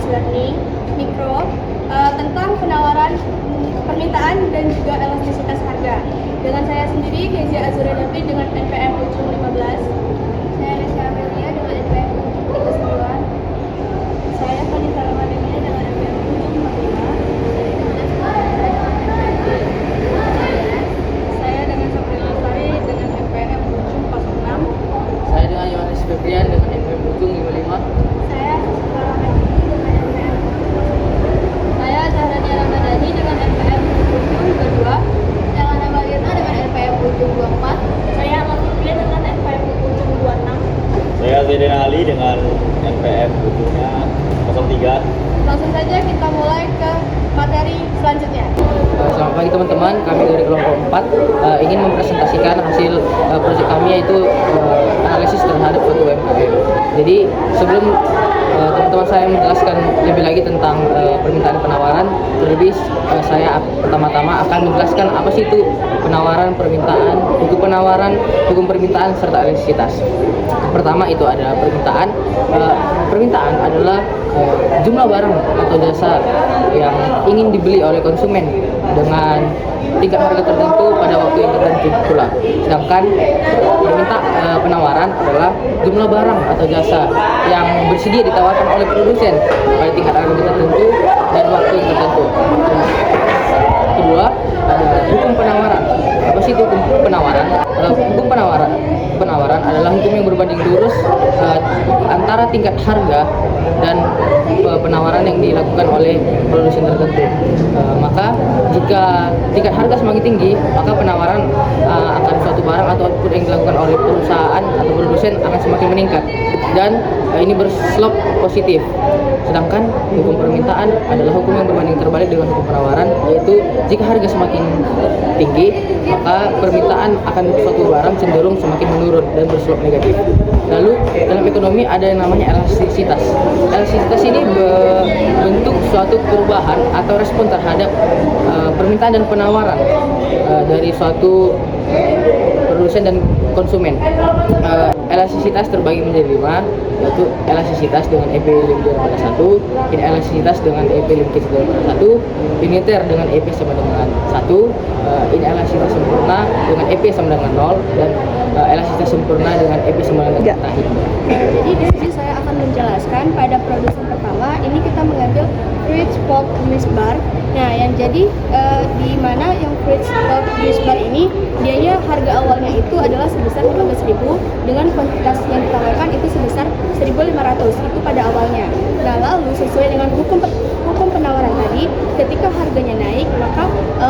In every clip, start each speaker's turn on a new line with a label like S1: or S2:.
S1: Business Learning Mikro tentang penawaran, permintaan dan juga elastisitas harga. Dengan saya sendiri, Kezia Azura David dengan NPM ujung 15. Saya Nesya Amelia dengan NPM ujung 39. Saya Vanessa Ramadhania dengan NPM ujung 45. Saya dengan Sabrina Lestari dengan NPM ujung 46.
S2: Saya dengan Yohanes Febrian dengan NPM ujung 55.
S1: Saya Susuka Ramadhani dengan NPM ujung 40. Saya Zahrania Ramadhani dengan NPM ujung 22. Saya Lana Mariana dengan NPM ujung 24. Saya Latifia dengan NPM ujung 26.
S3: Saya Zaidina Ali dengan NPM ujungnya 03.
S1: Langsung saja kita mulai ke materi selanjutnya.
S2: Selamat pagi teman-teman, kami dari kelompok 4 ingin mempresentasikan hasil proyek kami, yaitu analisis terhadap suatu UMKM. Jadi sebelum teman-teman saya menjelaskan lebih lagi tentang permintaan penawaran, terlebih saya pertama-tama akan menjelaskan apa sih itu penawaran, permintaan, hukum permintaan, serta elastisitas. Pertama itu ada permintaan. Permintaan adalah jumlah barang atau jasa yang ingin dibeli oleh konsumen dengan tingkat harga tertentu pada waktu yang tertentu pula. Sedangkan penawaran adalah jumlah barang atau jasa yang bersedia ditawarkan oleh produsen pada tingkat harga tertentu dan waktu yang tertentu. Kedua, ada hukum penawaran. Apa sih itu hukum penawaran? Hukum penawaran adalah hukum yang berbanding lurus antara tingkat harga dan penawaran yang dilakukan oleh produsen tertentu. Maka jika tingkat harga semakin tinggi, maka penawaran akan suatu barang atau output yang dilakukan oleh perusahaan atau produsen akan semakin meningkat, dan ini berslop positif. Sedangkan hukum permintaan adalah hukum yang berbanding terbalik dengan hukum penawaran, yaitu jika harga semakin tinggi, maka permintaan akan suatu barang cenderung semakin menurun dan berslop negatif. Lalu dalam ekonomi ada yang namanya elastisitas. Elastisitas ini bentuk suatu perubahan atau respon terhadap permintaan dan penawaran dari suatu produsen dan konsumen. Elastisitas terbagi menjadi 5, yaitu elastisitas dengan EP lebih daripada 1, inelastisitas dengan EP lebih kecil daripada 1, uniter dengan EP sama dengan 1, inelastisitas sempurna dengan EP sama dengan 0, dan elastisitas sempurna dengan EP sama dengan tahit.
S1: Jadi di sini saya akan menjelaskan pada produsen pertama. Ini kita mengambil Fridge Pop Juice Bar. Nah, yang jadi di mana yang Fridge Pop Juice Bar ini dianya harga awalnya itu adalah sebesar 15.000 dengan kuantitas yang ditawarkan itu sebesar 1.500 itu pada awalnya. Nah, lalu sesuai dengan hukum penawaran tadi, ketika harganya naik maka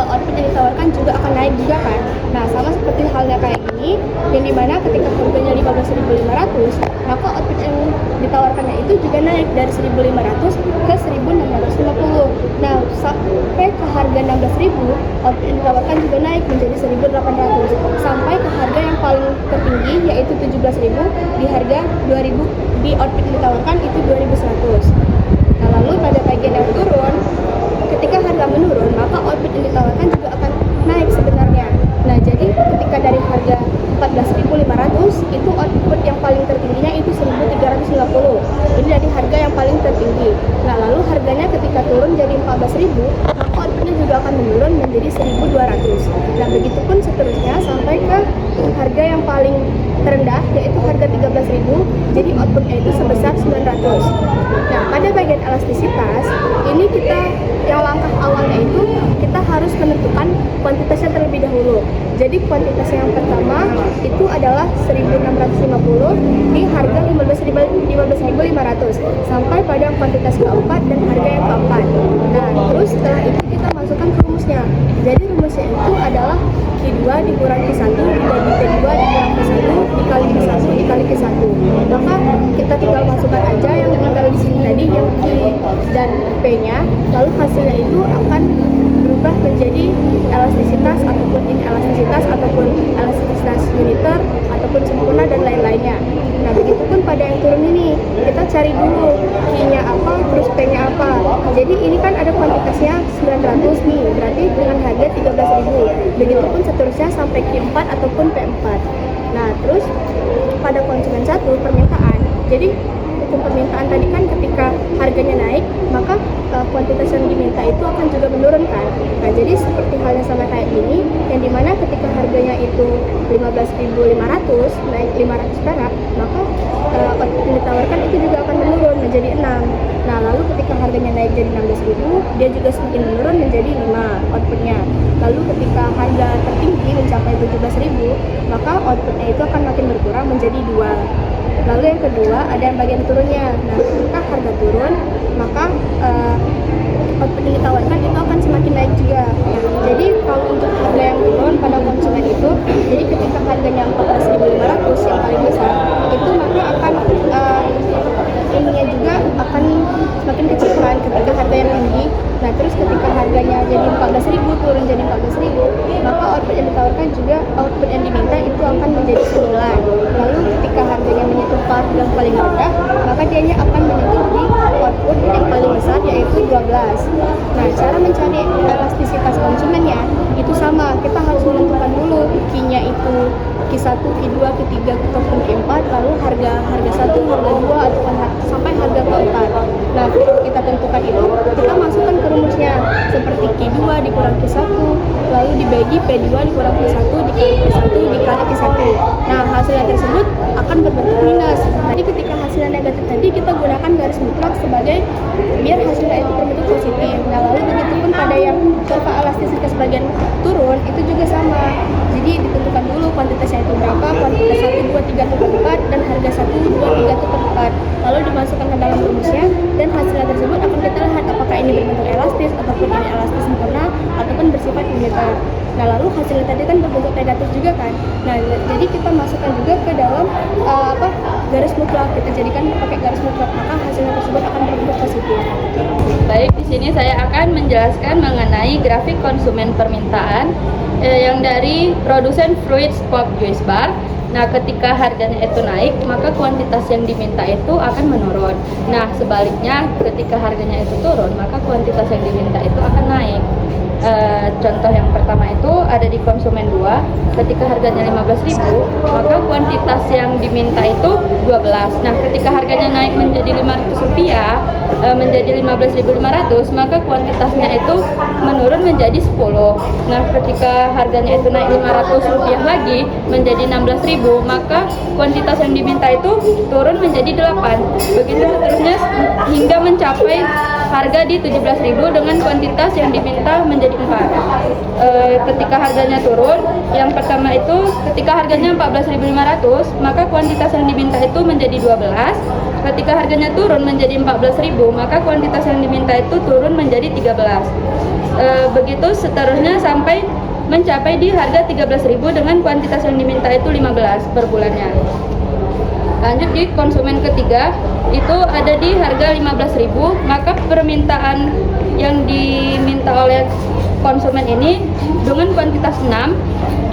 S1: output yang ditawarkan juga akan naik juga kan. Nah, sama seperti halnya kayak gini, yang dimana ketika harganya 15.500 maka output yang ditawarkannya itu juga naik dari 1.500 ke 1.650. Nah, sampai ke harga 16.000 output yang ditawarkan juga naik menjadi 1.800 sampai ke harga yang paling tertinggi yaitu 17.000, di harga 2.000 di output yang ditawarkan itu 2.100. Nah, lalu pada bagian yang turun, ketika harga menurun maka output yang ditawarkan juga akan naik sebenarnya. Nah, jadi ketika dari harga 14.500 itu output yang paling tertingginya itu 1.350. Ini dari harga yang paling tertinggi. Nah, lalu harganya ketika turun jadi 14.000, maka outputnya juga akan menurun menjadi 1.200. Nah, begitupun seterusnya sampai ke harga yang paling terendah yaitu harga 13.000, jadi outputnya itu sebesar 900. Nah, pada bagian elastisitas ini kita yang langkah awalnya itu kita harus menentukan kuantitasnya terlebih dahulu. Jadi kuantitas yang pertama itu adalah 1.650 di harga 15.500 sampai pada kuantitas keempat dan harga yang keempat. Nah, terus setelah itu kita masukkan ke rumusnya. Jadi rumusnya itu adalah Q2 dikurang Q1 dibagi P2 dikurang P1 dikali Q1 dikali Q1. Maka kita tinggal masukkan aja yang tinggal di sini tadi yang Q dan P-nya, lalu hasilnya itu akan berubah menjadi elastisitas ataupun inelastisitas ataupun elastisitas uniter ataupun sempurna dan lain-lainnya. Nah, begitupun pada yang turun ini kita cari dulu Q-nya apa terus P-nya apa. Jadi ini kan ada kuantitasnya 900 nih, berarti dengan harga 13.000. Begitupun seterusnya sampai Q4 ataupun P4. Nah, terus pada konsumen 1 permintaan. Jadi hukum permintaan tadi kan ketika harganya naik itu akan juga menurunkan. Nah, jadi seperti halnya sama kayak gini, yang dimana ketika harganya itu 15.500 naik 500 perak, maka output yang ditawarkan itu juga akan menurun menjadi 6. Nah, lalu ketika harganya naik jadi 16.000, dia juga semakin menurun menjadi 5 outputnya. Lalu ketika harga tertinggi mencapai 17.000, maka outputnya itu akan makin berkurang menjadi 2. Lalu yang kedua ada yang bagian turunnya. Nah, ketika harga turun, maka output yang ditawarkan itu akan semakin naik juga. Jadi kalau untuk harga yang turun pada konsumen itu, jadi ketika harganya 14.500 yang paling besar, itu maka akan ininya juga akan semakin kecil kan ketika harga yang tinggi. Nah, terus ketika harganya jadi 14.000 turun jadi 14.000, maka output yang ditawarkan juga output yang diminta itu akan menjadi 9. Lalu ketika harganya menyentuh harga yang paling rendah, maka dianya akan menyentuh di output yang paling besar yaitu 12. Nah, cara mencari elastisitas konsumennya itu sama, kita harus menentukan dulu Q-nya itu Q1, Q2, Q3 ataupun Q4, lalu harga 1, harga 2 atau sampai harga ke-4. Nah, kita tentukan itu, kita masukkan ke rumusnya seperti Q2 dikurang Q1, lalu dibagi P2 dikurang Q1 dikali Q1 dikali Q1. Nah, hasilnya tersebut akan berbentuk minus. Jadi ketika hasilnya negatif tadi, kita gunakan garis mutlak sebagai biar hasilnya itu berbentuk positif. Nah, lalu begitupun pada yang kurva elastisitas bagian turun itu juga sama. Jadi ditentukan dulu kuantitasnya itu berapa, kuantitas 1, 2, 3 atau 4, dan harga 1, 2, 3 atau 4. Lalu dimasukkan ke dalam rumusnya, dan hasilnya tersebut akan kita lihat apakah ini berbentuk elastis ataupun ini elastis sempurna ataupun bersifat limiter. Nah, lalu hasilnya tadi kan berbentuk negatif juga kan. Nah, jadi kita masukkan juga ke dalam garis mutlak, kita jadikan pakai garis mutlak, maka hasilnya tersebut akan berbentuk positif.
S4: Baik, di sini saya akan menjelaskan mengenai grafik konsumen permintaan yang dari produsen Fruits Pop Juice Bar. Nah, ketika harganya itu naik, maka kuantitas yang diminta itu akan menurun. Nah, sebaliknya ketika harganya itu turun, maka kuantitas yang diminta itu akan naik. Contoh yang pertama itu ada di konsumen 2, ketika harganya 15.000, maka kuantitas yang diminta itu 12. Nah, ketika harganya naik menjadi Rp500, menjadi 15.500, maka kuantitasnya itu menurun menjadi 10. Nah, ketika harganya itu naik Rp500 lagi menjadi 16.000, maka kuantitas yang diminta itu turun menjadi 8. Begitu seterusnya hingga mencapai harga di 17.000 dengan kuantitas yang diminta menjadi 4. Ketika harganya turun, yang pertama itu ketika harganya 14.500, maka kuantitas yang diminta itu menjadi 12. Ketika harganya turun menjadi 14.000, maka kuantitas yang diminta itu turun menjadi 13. Begitu seterusnya sampai mencapai di harga 13.000 dengan kuantitas yang diminta itu 15 per bulannya. Lanjut di konsumen ketiga, itu ada di harga 15.000, maka permintaan yang diminta oleh konsumen ini dengan kuantitas 6,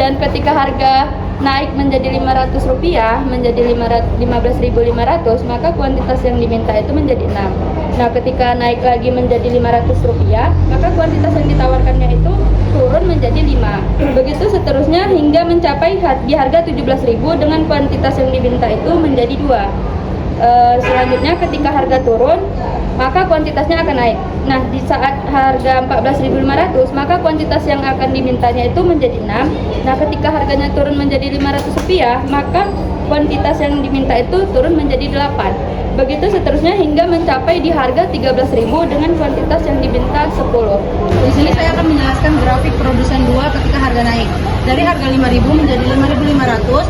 S4: dan ketika harga naik menjadi Rp500 menjadi 15.500, maka kuantitas yang diminta itu menjadi 6. Nah, ketika naik lagi menjadi Rp500, maka kuantitas yang ditawarkannya itu turun menjadi 5. Begitu seterusnya hingga mencapai di harga 17.000 dengan kuantitas yang diminta itu menjadi 2. Selanjutnya ketika harga turun, maka kuantitasnya akan naik. Nah, di saat harga 14.500, maka kuantitas yang akan dimintanya itu menjadi 6. Nah, ketika harganya turun menjadi Rp500, maka kuantitas yang diminta itu turun menjadi 8. Begitu seterusnya hingga mencapai di harga 13.000 dengan kuantitas yang diminta 10.
S5: Di sini saya akan menjelaskan grafik produsen 2 ketika harga naik. Dari harga 5.000 menjadi 5.500,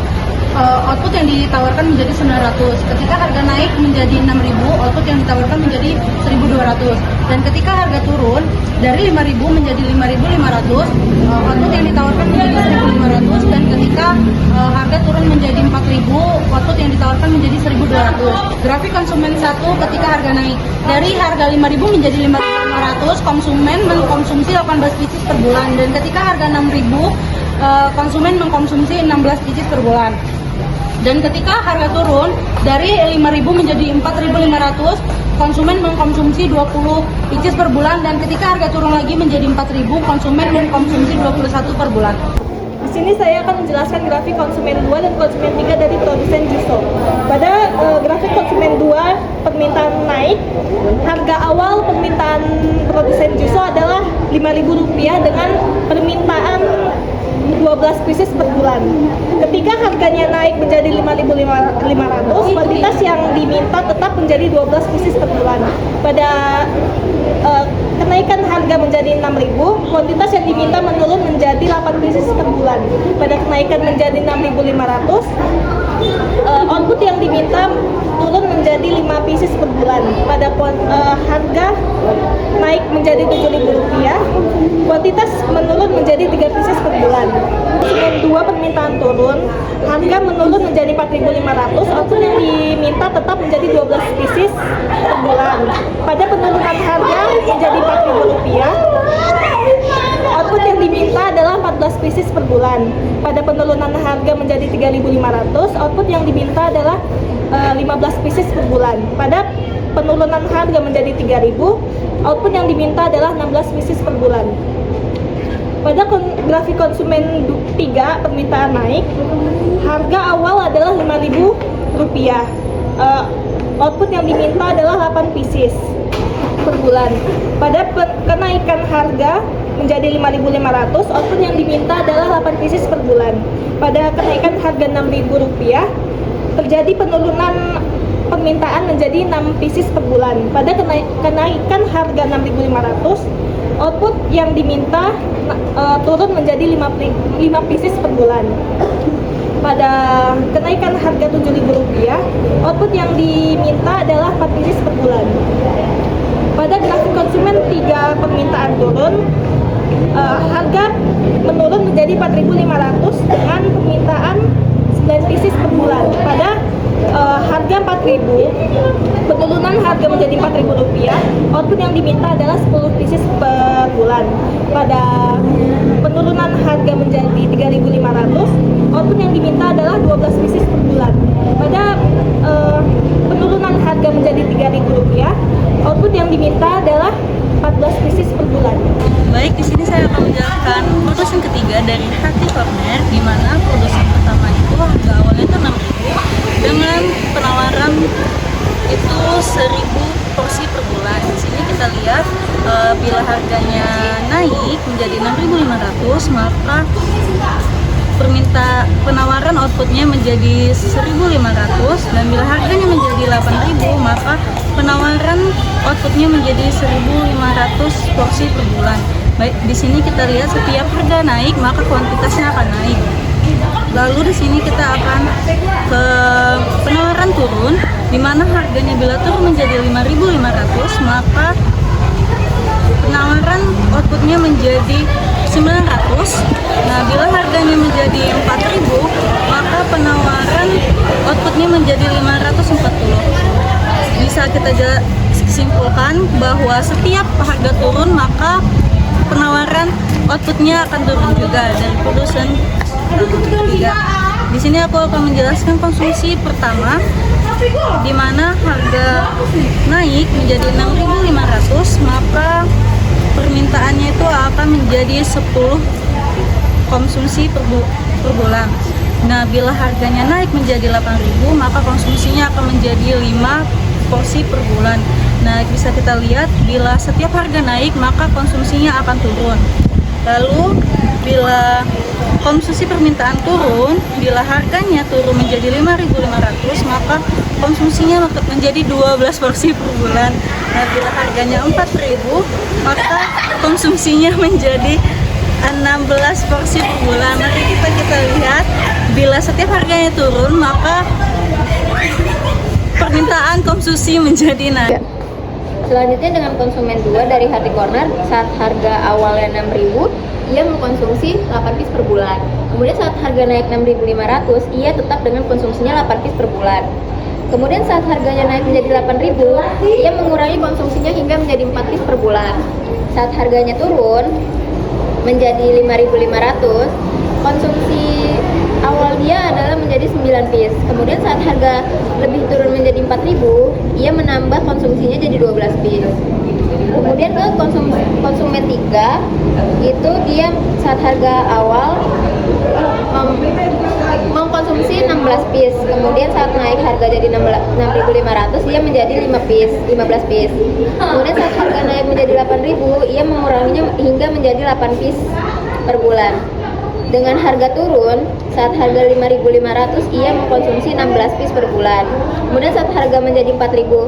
S5: output yang ditawarkan menjadi 900. Ketika harga naik menjadi 6.000, output yang ditawarkan menjadi 1.200. Dan ketika harga turun dari 5.000 menjadi 5.500, output yang ditawarkan menjadi 1.500. Dan ketika harga turun menjadi 4.000, output yang ditawarkan menjadi 1.200. Grafik konsumen 1 ketika harga naik. Dari harga 5.000 menjadi 5.500, konsumen mengkonsumsi 18 pieces per bulan. Dan ketika harga 6.000, konsumen mengkonsumsi 16 pieces per bulan. Dan ketika harga turun dari 5.000 menjadi 4.500, konsumen mengkonsumsi 20 pieces per bulan. Dan ketika harga turun lagi menjadi 4.000, konsumen mengkonsumsi 21 per bulan.
S1: Di
S6: di sini saya akan menjelaskan grafik konsumen 2 dan konsumen 3 dari produsen Juso. Pada grafik konsumen 2 permintaan naik, harga awal permintaan produsen Juso adalah Rp5.000 dengan permintaan 12 pieces per bulan. Ketika harganya naik menjadi 5.500, kuantitas yang diminta tetap menjadi 12 pieces per bulan. Pada kenaikan harga menjadi 6.000, kuantitas yang diminta menurun menjadi 8 pieces per bulan. Pada kenaikan menjadi 6.500, output yang diminta turun menjadi 5 pieces per bulan. Pada harga naik menjadi Rp7.000, kuantitas menurun menjadi 3 pieces per bulan. Konsumen 2 permintaan turun, harga menurun menjadi Rp4.500, output yang diminta tetap menjadi 12 pieces per bulan. Pada penurunan harga menjadi Rp4.000, output yang diminta adalah 14 pieces per bulan. Pada penurunan harga menjadi Rp3.500, output yang diminta adalah 15 pieces per bulan. Pada penurunan harga menjadi Rp3.000, output yang diminta adalah 16 pieces per bulan. Pada grafik konsumen 3 permintaan naik, harga awal adalah Rp5.000. Output yang diminta adalah 8 pieces per bulan. Pada kenaikan harga menjadi Rp5.500, output yang diminta adalah 8 pieces per bulan. Pada kenaikan harga Rp6.000, terjadi penurunan permintaan menjadi 6 pieces per bulan. Pada kenaikan harga Rp6.500, output yang diminta turun menjadi 5 pieces per bulan. Pada kenaikan harga Rp7.000, output yang diminta adalah 4 pieces per bulan. Pada grafik konsumen 3 permintaan turun, harga menurun menjadi Rp4.500 dengan permintaan 9 pieces per bulan. Pada harga Rp4.000, penurunan harga menjadi Rp4.000, output yang diminta adalah 10 pieces per bulan. Pada penurunan harga menjadi Rp3.500, output yang diminta adalah 12 pieces per bulan. Pada penurunan harga menjadi Rp3.000, output yang diminta adalah 14 pieces per bulan.
S5: Baik, di sini saya akan menjelaskan produsen ketiga dari Hati Corner, di mana produsen pertama itu harga awalnya itu 6.000 dengan penawaran itu 1.000 porsi per bulan. Di sini kita lihat bila harganya naik menjadi 6.500, maka penawaran outputnya menjadi 1.500, dan bila harganya menjadi 8.000, maka penawaran outputnya menjadi 1.500 porsi per bulan. Baik, di sini kita lihat setiap harga naik maka kuantitasnya akan naik. Lalu di sini kita akan ke penawaran turun, di mana harganya bila turun menjadi 5.500, maka penawaran outputnya menjadi 900. Nah, bila harganya menjadi 4.000, maka penawaran outputnya menjadi 540. Bisa kita simpulkan bahwa setiap harga turun maka penawaran outputnya akan turun juga dari produsen ketiga. Di sini aku akan menjelaskan konsumsi pertama, di mana harga naik menjadi 6.500, maka permintaannya itu akan menjadi 10 konsumsi per bulan. Nah, bila harganya naik menjadi 8.000, maka konsumsinya akan menjadi 5 porsi per bulan. Nah, bisa kita lihat bila setiap harga naik maka konsumsinya akan turun. Lalu bila konsumsi permintaan turun, bila harganya turun menjadi 5.500, maka konsumsinya menjadi 12 porsi per bulan. Nah, bila harganya 4.000, maka konsumsinya menjadi 16 porsi per bulan. Mari kita lihat, bila setiap harganya turun maka permintaan konsumsi menjadi naik.
S4: Selanjutnya dengan konsumen 2 dari Hati Corner, saat harga awalnya 6.000, ia mengkonsumsi 8 piece per bulan. Kemudian saat harga naik 6.500, ia tetap dengan konsumsinya 8 piece per bulan. Kemudian saat harganya naik menjadi 8.000, ia mengurangi konsumsinya hingga menjadi 4 piece per bulan. Saat harganya turun menjadi 5.500, konsumsi awal dia adalah menjadi 9 piece. Kemudian saat harga lebih turun menjadi 4.000, ia menambah konsumsinya jadi 12 piece. Kemudian ke konsumen 3, itu dia saat harga awal
S7: mengkonsumsi 16 piece. Kemudian saat naik harga jadi 6.500 ia menjadi 15 piece. Kemudian saat harga naik menjadi 8.000 ia menguranginya hingga menjadi 8 piece per bulan. Dengan harga turun, saat harga 5.500 ia mengkonsumsi 16 piece per bulan. Kemudian saat harga menjadi 4.000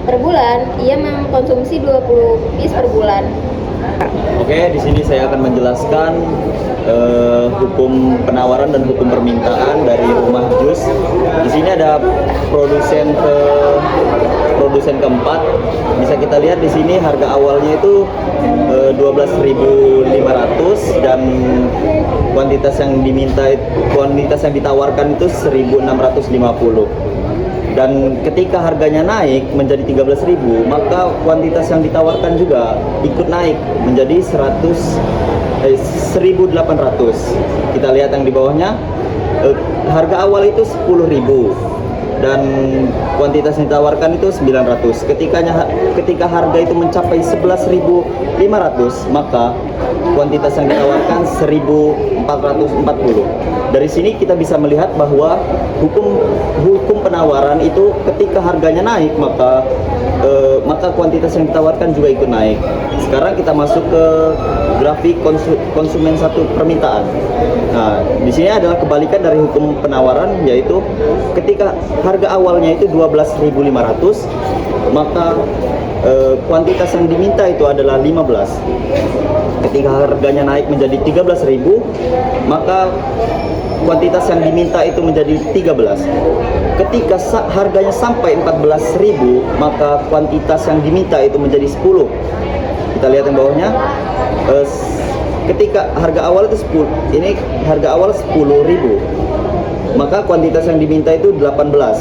S7: per bulan, ia mengkonsumsi 20 piece per bulan.
S3: Oke, di sini saya akan menjelaskan hukum penawaran dan hukum permintaan dari rumah jus. Di sini ada produsen keempat. Bisa kita lihat di sini harga awalnya itu 12.500 dan kuantitas yang ditawarkan itu 1.650. Dan ketika harganya naik menjadi 13.000, maka kuantitas yang ditawarkan juga ikut naik menjadi 1.800. Kita lihat yang di bawahnya, harga awal itu 10.000 dan kuantitas yang ditawarkan itu 900. Ketika harga itu mencapai 11.500, maka kuantitas yang ditawarkan 1.440. Dari sini kita bisa melihat bahwa hukum penawaran itu ketika harganya naik maka kuantitas yang ditawarkan juga ikut naik. Sekarang kita masuk ke grafik konsumen satu permintaan. Nah, di sini adalah kebalikan dari hukum penawaran, yaitu ketika harga awalnya itu 12.500, maka kuantitas yang diminta itu adalah 15. Ketika harganya naik menjadi 13.000, maka kuantitas yang diminta itu menjadi 13. Ketika harganya sampai 14.000, maka kuantitas yang diminta itu menjadi 10. Kita lihat yang bawahnya. Ketika harga awal itu 10, ini harga awal 10.000, maka kuantitas yang diminta itu 18.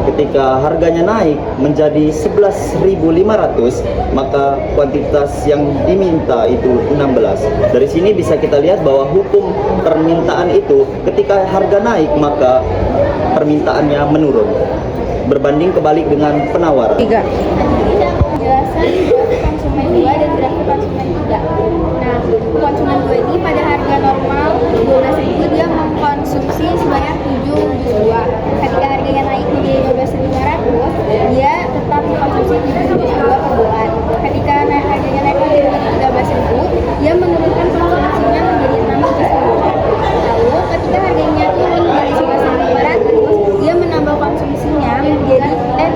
S3: Ketika harganya naik menjadi 11.500, maka kuantitas yang diminta itu 16. Dari sini bisa kita lihat bahwa hukum permintaan itu ketika harga naik maka permintaannya menurun, berbanding kebalik dengan penawaran.
S1: Penjelasan grafik konsumen 2 dan grafik konsumen 3. Nah, konsumen 2 ini pada harga normal 12.000 dia mengkonsumsi sebanyak 7 jus buah. Ketika harganya naik menjadi 12.500, dia tetap mengkonsumsi 7 jus buah per bulan. Ketika harganya naik menjadi 13.000, dia menurunkan konsumsinya menjadi 6 jus per bulan. Lalu ketika harganya turun menjadi 11.500, dia menambah konsumsinya menjadi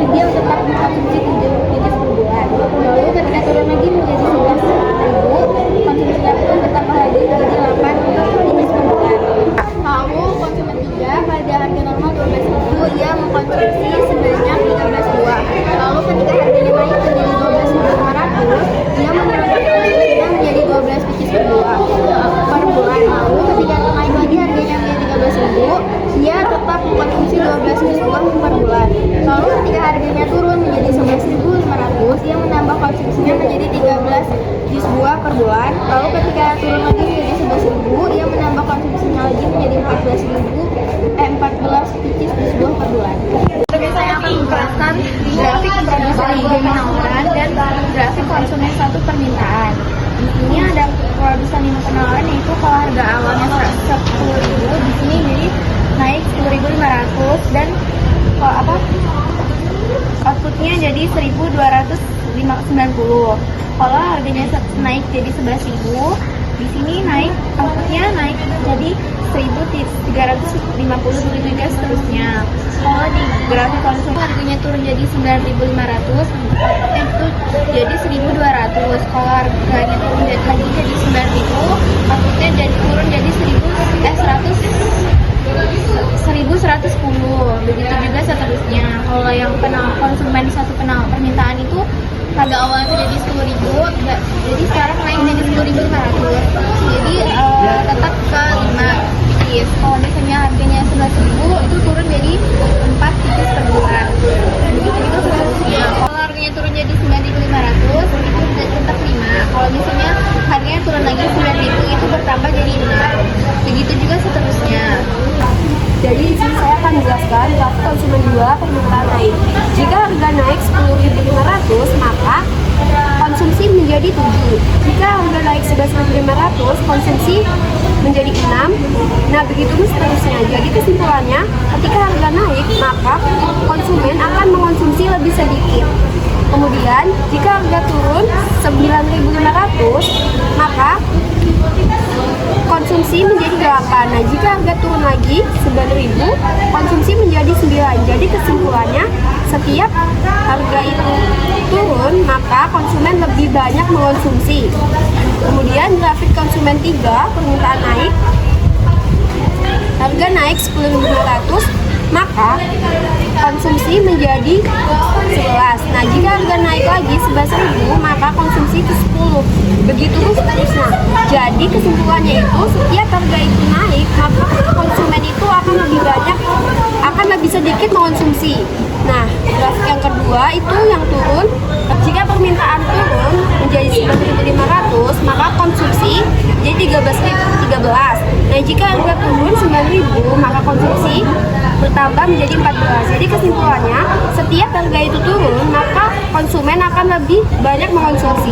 S1: dia tetap mengkonsumsi 7 jus per bulan. Lalu ketika turun lagi menjadi 11.000, konsumsinya pun bertambah lagi menjadi 8 jus per bulan. Lalu konsumen 3 pada harga normal 12.000 dia mengkonsumsi sebanyak 13 buah. Lalu ketika harganya naik menjadi 12.500, dia menurunkan konsumsinya menjadi 12 biji per buah per bulan. Lalu ketika naik lagi harganya menjadi 13.000, dia tetap mengkonsumsi 12 biji buah per bulan. Lalu ketika harganya turun menjadi 11.500, dia menambah konsumsinya menjadi 13 jus buah per bulan. Lalu ketika turun lagi menjadi 11.000, dia menambah konsumsinya lagi menjadi 14 biji jus buah per bulan.
S5: Jadi saya akan menjelaskan grafik produsen hukum penawaran dan grafik konsumen satu permintaan. Di sini ada produsen lima penawaran, yaitu kalau harga awalnya 10.000, di sini jadi naik 10.500 dan outputnya jadi 1.290. Kalau harganya naik jadi 11.000, di sini naik outputnya naik jadi 1.350, begitu juga seterusnya. Kalau di grafik konsumen harganya turun jadi 9.500, outputnya itu jadi 1.200. Kalau harganya turun lagi jadi 9.000, outputnya jadi turun jadi 1.110, begitu juga seterusnya. Kalau yang konsumen satu permintaan itu harga awalnya jadi 10.000, jadi sekarang naik jadi 10.500. Jadi tetap ke 5 piece. Kalau biasanya harganya 11.000, itu turun jadi 4 piece per bulan. Begitu juga seterusnya. Kalau harganya turun jadi 9.500, itu tetap 5. Kalau misalnya harganya turun lagi 9.000, itu bertambah jadi 6. Begitu juga seterusnya.
S1: Jadi di sini saya akan menjelaskan grafik konsumen 2 permintaan naik. Jika harga naik 10.500, maka konsumsi menjadi 7. ini. Jika harga naik 11.500, konsumsi menjadi 6. Nah, begitu seterusnya. Jadi kesimpulannya, ketika harga naik, maka konsumen akan mengonsumsi lebih sedikit. Kemudian, jika harga turun 9.500, maka konsumsi menjadi 8. Nah, jika harga turun lagi 9.000, konsumsi menjadi 9. Jadi kesimpulannya, setiap harga itu turun, maka konsumen lebih banyak mengonsumsi. Kemudian grafik konsumen 3, permintaan naik. Harga naik 10.500, maka konsumsi menjadi 11. Nah, jika harga naik lagi 11.000, maka konsumsi itu 10. Begitu seterusnya. Jadi kesimpulannya itu, setiap harga itu naik, maka konsumen itu akan lebih banyak, akan lebih sedikit mengonsumsi. Nah, grafik yang kedua itu yang turun. Jika permintaan turun menjadi 9.500, maka konsumsi jadi 13. Nah, jika harga turun 9.000, maka konsumsi bertambah menjadi 14. Jadi kesimpulannya, setiap harga itu turun, maka konsumen akan lebih banyak mengonsumsi.